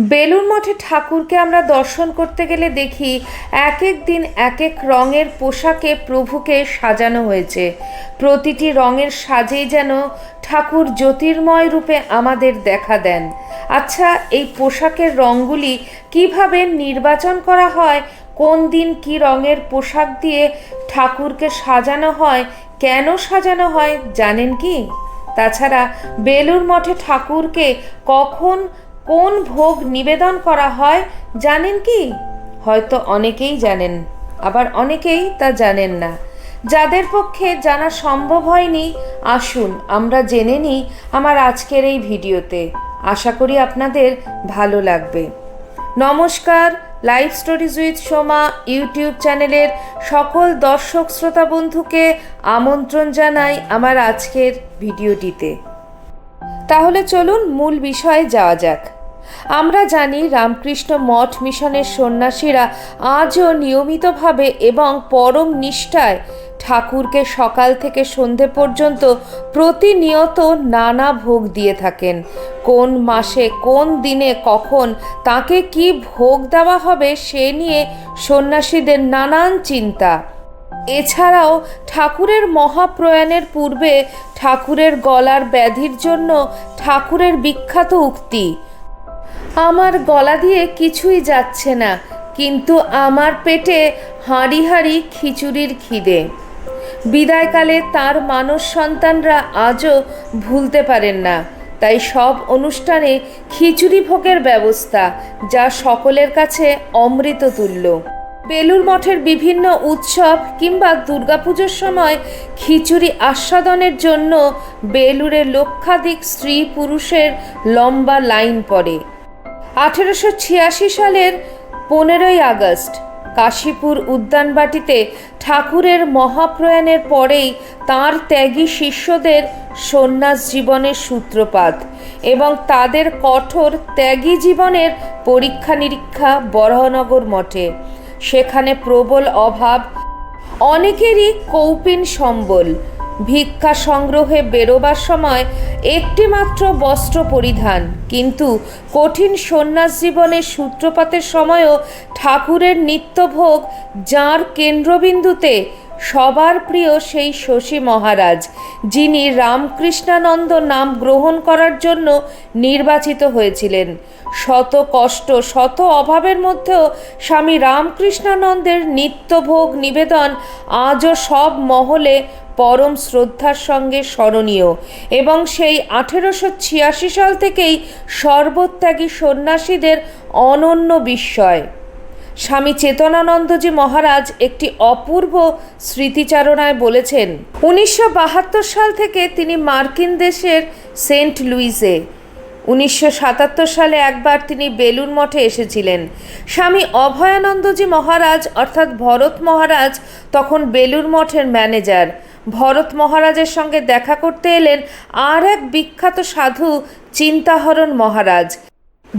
বেলুড় মঠে ঠাকুরকে আমরা দর্শন করতে গেলে দেখি এক এক দিন এক এক রঙের পোশাকে প্রভুকে সাজানো হয়েছে। প্রতিটি রঙের সাজেই যেন ঠাকুর জ্যোতির্ময় রূপে আমাদের দেখা দেন। আচ্ছা, এই পোশাকের রঙগুলি কিভাবে নির্বাচন করা হয়, কোন দিন কি রঙের পোশাক দিয়ে ঠাকুরকে সাজানো হয়, কেন সাজানো হয় জানেন কি? তাছাড়া বেলুড় মঠে ঠাকুরকে কখন কোন ভোগ নিবেদন করা হয় জানেন কি? হয়তো অনেকেই জানেন, আবার অনেকেই তা জানেন না। যাদের পক্ষে জানা সম্ভব হয়নি, আসুন আমরা জেনে নিই আমার আজকের এই ভিডিওতে। আশা করি আপনাদের ভালো লাগবে। নমস্কার, life stories with Soma YouTube চ্যানেলের সকল দর্শক শ্রোতা বন্ধুকে আমন্ত্রণ জানাই আমার আজকের ভিডিওটিতে। তাহলে চলুন মূল বিষয়ে যাওয়া যাক। আমরা জানি রামকৃষ্ণ মঠ মিশনের সন্ন্যাসীরা আজও নিয়মিতভাবে এবং পরম নিষ্ঠায় ঠাকুরকে সকাল থেকে সন্ধে পর্যন্ত প্রতিনিয়ত নানা ভোগ দিয়ে থাকেন। কোন মাসে কোন দিনে কখন তাকে কি ভোগ দেওয়া হবে সে নিয়ে সন্ন্যাসীদের নানান চিন্তা। এছাড়াও ঠাকুরের মহাপ্রয়াণের পূর্বে ঠাকুরের গলার ব্যাধির জন্য ঠাকুরের বিখ্যাত উক্তি, আমার গলা দিয়ে কিছুই যাচ্ছে না, কিন্তু আমার পেটে হাঁড়ি হাঁড়ি খিচুড়ির খিদে। বিদায়কালে তার মানস সন্তানরা আজও ভুলতে পারেন না। তাই সব অনুষ্ঠানে খিচুড়ি ভোগের ব্যবস্থা, যা সকলের কাছে অমৃত তুল্য। বেলুড় মঠের বিভিন্ন উৎসব কিংবা দুর্গাপুজোর সময় খিচুড়ি আস্বাদনের জন্য বেলুড়ে লক্ষাধিক স্ত্রী পুরুষের লম্বা লাইন পড়ে। 1886 সালের 15ই আগস্ট কাশীপুর উদ্যানবাটিতে ঠাকুরের মহাপ্রয়াণের পরেই তাঁর ত্যাগী শিষ্যদের সন্ন্যাস জীবনের সূত্রপাত এবং তাদের কঠোর ত্যাগী জীবনের পরীক্ষা নিরীক্ষা বরাহনগর মঠে। সেখানে প্রবল অভাব, অনেকেরই কৌপিন সম্বল। ভিক্ষা সংগ্রহে বেরোবার সময় একটি মাত্র বস্ত্র পরিধান, কিন্তু কঠিন সন্ন্যাস জীবনের সূত্রপাতের সময়ও ঠাকুরের নিত্যভোগ যাঁর কেন্দ্রবিন্দুতে। সবার প্রিয় সেই শশী মহারাজ, যিনি রামকৃষ্ণানন্দ নাম গ্রহণ করার জন্য নির্বাচিত হয়েছিলেন। শত কষ্ট শত অভাবের মধ্যেও স্বামী রামকৃষ্ণানন্দের নিত্যভোগ নিবেদন আজও সব মহলে পরম শ্রদ্ধার সঙ্গে স্মরণীয় এবং সেই 1886 সাল থেকেই সর্বত্যাগী সন্ন্যাসীদের অনন্য বিস্ময়। স্বামী চেতনানন্দজি মহারাজ একটি অপূর্ব স্মৃতিচারণায় বলেছেন, 1972 সাল থেকে তিনি মার্কিন দেশের সেন্ট লুইসে, 1977 সালে একবার তিনি বেলুড় মঠে এসেছিলেন। স্বামী অভয়ানন্দজি মহারাজ অর্থাৎ ভরত মহারাজ তখন বেলুড় মঠের ম্যানেজার। ভরত মহারাজের সঙ্গে দেখা করতে এলেন আর এক বিখ্যাত সাধু চিন্তাহরণ মহারাজ,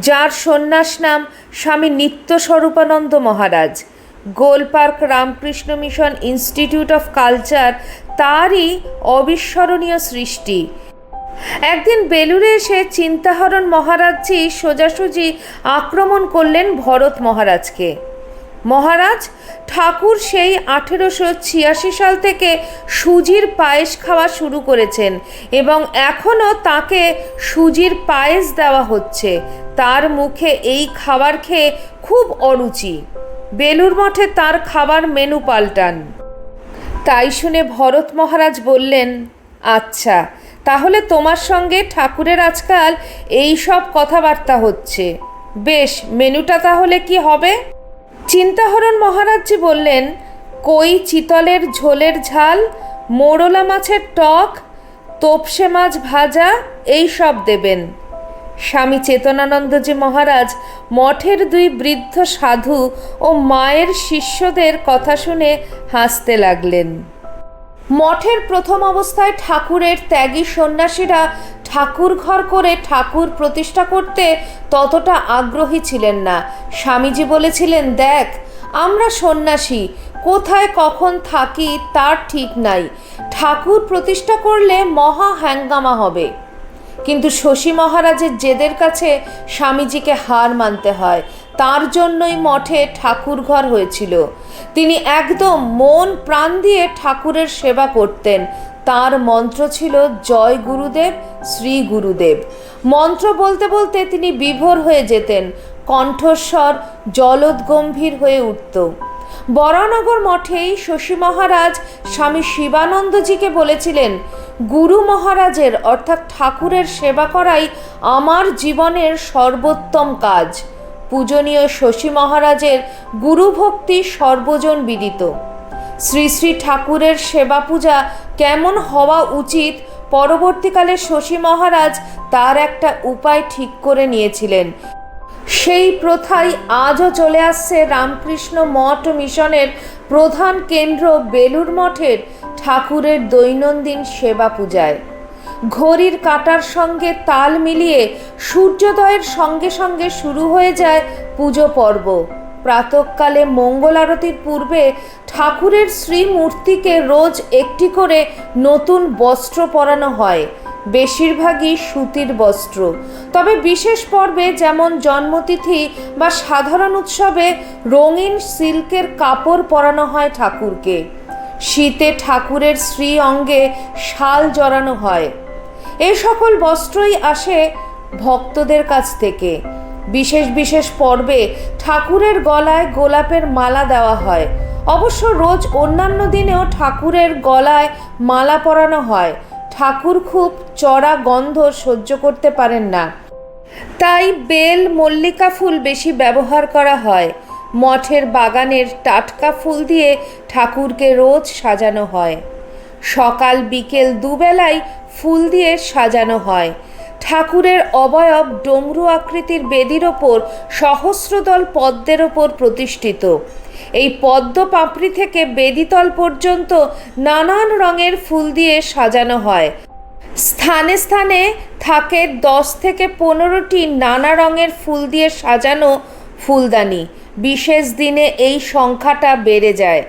যার সন্ন্যাস নাম Swami Nityaswarupananda Maharaj. Golpark Ramakrishna Mission Institute of Culture তারই অবিস্মরণীয় সৃষ্টি। একদিন বেলুড়ে এসে চিন্তাহরণ মহারাজজি সোজাসুজি আক্রমণ করলেন ভরত মহারাজকে। মহারাজ, ঠাকুর সেই 1886 সাল থেকে সুজির পায়েস খাওয়া শুরু করেছেন এবং এখনও তাকে সুজির পায়েস দেওয়া হচ্ছে। তার মুখে এই খাবার খেয়ে খুব অরুচি। বেলুড় মঠে তার খাবার মেনু পাল্টান। তাই শুনে ভরত মহারাজ বললেন, আচ্ছা, তাহলে তোমার সঙ্গে ঠাকুরের আজকাল এই সব কথাবার্তা হচ্ছে, বেশ, মেনুটা তাহলে কি হবে? চিন্তাহরণ মহারাজজি বললেন, কই চিতলের ঝোলের ঝাল, মোরলা মাছের টক, তোপসে মাছ ভাজা, এই সব দেবেন। স্বামী চেতনানন্দজি মহারাজ মঠের দুই বৃদ্ধ সাধু ও মায়ের শিষ্যদের কথা শুনে হাসতে লাগলেন। মঠের প্রথম অবস্থায় ঠাকুরের ত্যাগী সন্ন্যাসীরা ঠাকুর ঘর করে ঠাকুর প্রতিষ্ঠা করতে ততটা আগ্রহী ছিলেন না। স্বামীজি বলেছিলেন, দেখ, আমরা সন্ন্যাসী, কোথায় কখন থাকি তার ঠিক নাই, ঠাকুর প্রতিষ্ঠা করলে মহা হ্যাঙ্গামা হবে। কিন্তু শশী মহারাজের জেদের কাছে স্বামীজিকে হার মানতে হয়। তার জন্যই মঠে ঠাকুর ঘর হয়েছিল। তিনি একদম মন প্রাণ দিয়ে ঠাকুরের সেবা করতেন। তার মন্ত্র ছিল জয় গুরুদেব, শ্রী গুরুদেব। মন্ত্র বলতে বলতে তিনি বিভোর হয়ে যেতেন, কণ্ঠস্বর জলদগম্ভীর হয়ে উঠত। বরানগর মঠেই শশী মহারাজ স্বামী শিবানন্দজিকে বলেছিলেন, গুরু মহারাজের অর্থাৎ ঠাকুরের সেবা করাই আমার জীবনের সর্বোত্তম কাজ। পূজনীয় শশী মহারাজের গুরুভক্তি সর্বজন বিদিত। শ্রী শ্রী ঠাকুরের সেবা পূজা কেমন হওয়া উচিত, পরবর্তীকালে শশী মহারাজ তার একটা উপায় ঠিক করে নিয়েছিলেন। সেই প্রথাই আজও চলে আসছে রামকৃষ্ণ মঠ মিশনের প্রধান কেন্দ্র বেলুড় মঠের ঠাকুরের দৈনন্দিন সেবা পূজায়। ঘড়ির কাঁটার সঙ্গে তাল মিলিয়ে সূর্যোদয়ের সঙ্গে সঙ্গে শুরু হয়ে যায় পুজো পর্ব। প্রাতঃকালে মঙ্গল আরতির পূর্বে ঠাকুরের শ্রীমূর্তিকে রোজ একটি করে নতুন বস্ত্র পরানো হয়, বেশিরভাগই সুতির বস্ত্র। তবে বিশেষ পর্বে যেমন জন্মতিথি বা সাধারণ উৎসবে রঙিন সিল্কের কাপড় পরানো হয় ঠাকুরকে। শীতে ঠাকুরের শ্রী অঙ্গে শাল জড়ানো হয়। এ সকল বস্ত্রই আসে ভক্তদের কাছ থেকে। বিশেষ বিশেষ পর্বে ঠাকুরের গলায় গোলাপের মালা দেওয়া হয়। অবশ্য রোজ অন্যান্য দিনেও ঠাকুরের গলায় মালা পরানো হয়। ঠাকুর খুব চড়া গন্ধ সহ্য করতে পারেন না, তাই বেল মল্লিকা ফুল বেশি ব্যবহার করা হয়। মঠের বাগানের টাটকা ফুল দিয়ে ঠাকুরকে রোজ সাজানো হয়। সকাল বিকেল দুবেলাই ফুল দিয়ে সাজানো হয়। ঠাকুরের অবয়ব ডমরু আকৃতির বেদির ওপর সহস্রদল পদ্মের ওপর প্রতিষ্ঠিত। এই পদ্ম পাপড়ি থেকে বেদিতল পর্যন্ত নানান রঙের ফুল দিয়ে সাজানো হয়। স্থানে স্থানে থাকে 10 থেকে 15টি নানা রঙের ফুল দিয়ে সাজানো ফুলদানি। বিশেষ দিনে এই সংখ্যাটা বেড়ে যায়।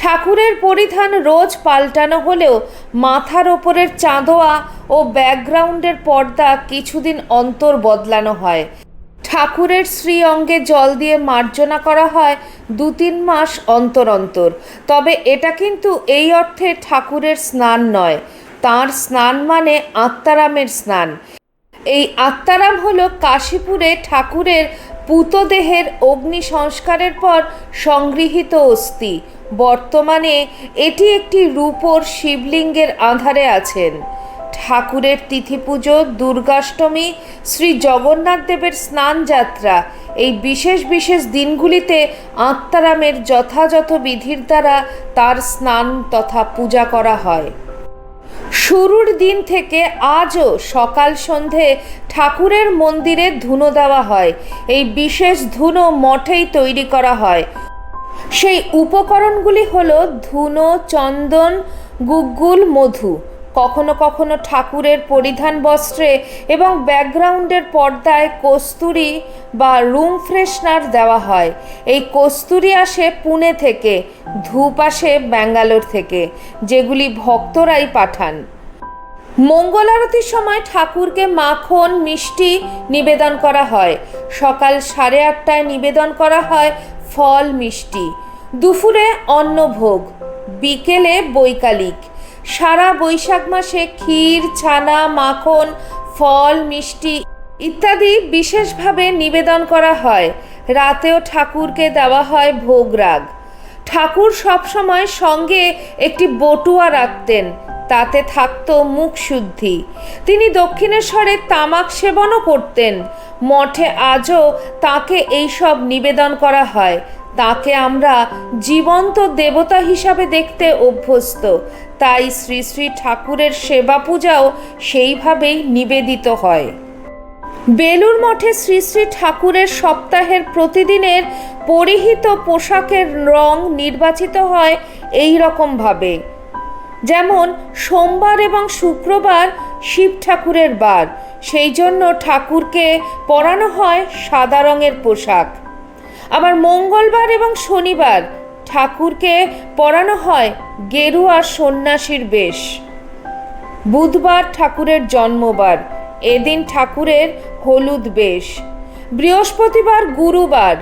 ঠাকুরের পরিধান রোজ পাল্টানো হলেও মাথার ওপরের চাঁদোয়া ও ব্যাকগ্রাউন্ডের পর্দা কিছুদিন অন্তর বদলানো হয়। ঠাকুরের শ্রী অঙ্গে জল দিয়ে মার্জনা করা হয় 2-3 মাস অন্তর অন্তর। তবে এটা কিন্তু এই অর্থে ঠাকুরের স্নান নয়। তাঁর স্নান মানে আত্মারামের স্নান। এই আত্মারাম হলো কাশীপুরে ঠাকুরের পুতদেহের অগ্নি সংস্কারের পর সংগৃহীত অস্থি। বর্তমানে এটি একটি রূপোর শিবলিঙ্গের আধারে আছেন। ঠাকুরের তিথি পুজো, দুর্গাষ্টমী, শ্রী জগন্নাথ দেবের স্নান যাত্রা, এই বিশেষ বিশেষ দিনগুলিতে আত্মারামের যথাযথ বিধির দ্বারা তার স্নান তথা পূজা করা হয়। শুরুর দিন থেকে আজও সকাল সন্ধে ঠাকুরের মন্দিরে ধুনো দেওয়া হয়। এই বিশেষ ধুনো মঠেই তৈরি করা হয়। সেই উপকরণগুলি হলো ধুনো, চন্দন, গুগ্গুল, মধু। কখনো কখনো ঠাকুরের পরিধান বস্ত্রে এবং ব্যাকগ্রাউন্ডের পর্দায় কস্তুরি বা রুম ফ্রেশনার দেওয়া হয়। এই কস্তুরি আসে পুনে থেকে, ধূপ আসে ব্যাঙ্গালোর থেকে, যেগুলি ভক্তরাই পাঠান। মঙ্গল আরতির সময় ঠাকুরকে মাখন, মিষ্টি নিবেদন করা হয়। সকাল 8:30টায় নিবেদন করা হয় ফল, মিষ্টি। দুপুরে অন্নভোগ, বিকেলে বৈকালিক। সারা বৈশাখ মাসে ক্ষীর, ছানা, মাখন, ফল, মিষ্টি ইত্যাদি বিশেষভাবে নিবেদন করা হয়। রাতেও ঠাকুরকে দেওয়া হয় ভোগরাগ। ঠাকুর সবসময় সঙ্গে একটি বটুয়া রাখতেন, তাতে থাকত মুখ শুদ্ধি। তিনি দক্ষিণেশ্বরে তামাক সেবনও করতেন। মঠে আজও তাকে এইসব নিবেদন করা হয়। তাকে আমরা জীবন্ত দেবতা হিসাবে দেখতে অভ্যস্ত। তাই শ্রী শ্রী ঠাকুরের সেবা পূজাও সেইভাবেই নিবেদিত হয়। বেলুড় মঠে শ্রী শ্রী ঠাকুরের সপ্তাহের প্রতিদিনের পরিহিত পোশাকের রং নির্বাচিত হয় এই রকমভাবে। যেমন সোমবার এবং শুক্রবার শিব ঠাকুরের বার, সেই জন্য ঠাকুরকে পরানো হয় সাদা রঙের পোশাক। আবার মঙ্গলবার এবং শনিবার ঠাকুরকে পরানো হয় গেরুয়া সন্ন্যাসীর বেশ। বুধবার ঠাকুরের জন্মবার, এদিন ঠাকুরের হলুদ বেশ। বৃহস্পতিবার গুরুবার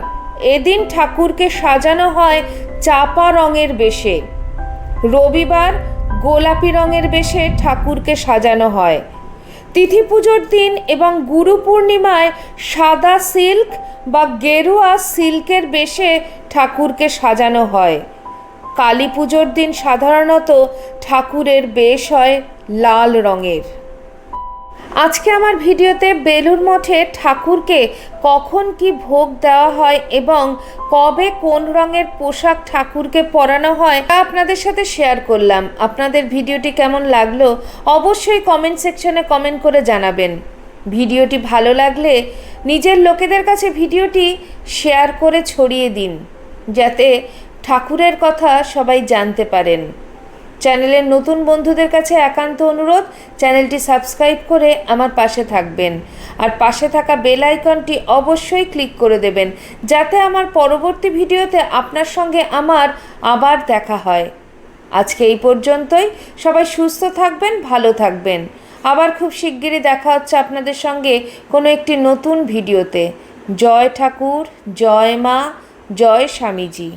এদিন ঠাকুরকে সাজানো হয় চাপা রঙের বেশে। রবিবার গোলাপি রঙের বেশে ঠাকুরকে সাজানো হয়। তিথি পুজোর দিন এবং গুরু পূর্ণিমায় সাদা সিল্ক বা গেরুয়া সিল্কের বেশে ঠাকুরকে সাজানো হয়। কালী পুজোর দিন সাধারণত ঠাকুরের বেশ হয় লাল রঙের। আজকে আমার ভিডিওতে বেলুড় মঠে ঠাকুরকে কখন কি ভোগ দেওয়া হয় এবং কবে কোন রঙের পোশাক ঠাকুরকে পরানো হয় তা আপনাদের সাথে শেয়ার করলাম। আপনাদের ভিডিওটি কেমন লাগলো অবশ্যই কমেন্ট সেকশনে কমেন্ট করে জানাবেন। ভিডিওটি ভালো লাগলে নিজের লোকেদের কাছে ভিডিওটি শেয়ার করে ছড়িয়ে দিন, যাতে ঠাকুরের কথা সবাই জানতে পারেন। চ্যানেলের নতুন বন্ধুদের কাছে একান্ত অনুরোধ, চ্যানেলটি সাবস্ক্রাইব করে আমার পাশে থাকবেন আর পাশে থাকা বেল আইকনটি অবশ্যই ক্লিক করে দেবেন, যাতে আমার পরবর্তী ভিডিওতে আপনার সঙ্গে আমার আবার দেখা হয়। আজকে এই পর্যন্তই। সবাই সুস্থ থাকবেন, ভালো থাকবেন। আবার খুব শিগগিরই দেখা হচ্ছে আপনাদের সঙ্গে কোনো একটি নতুন ভিডিওতে। জয় ঠাকুর, জয় মা, জয় স্বামীজি।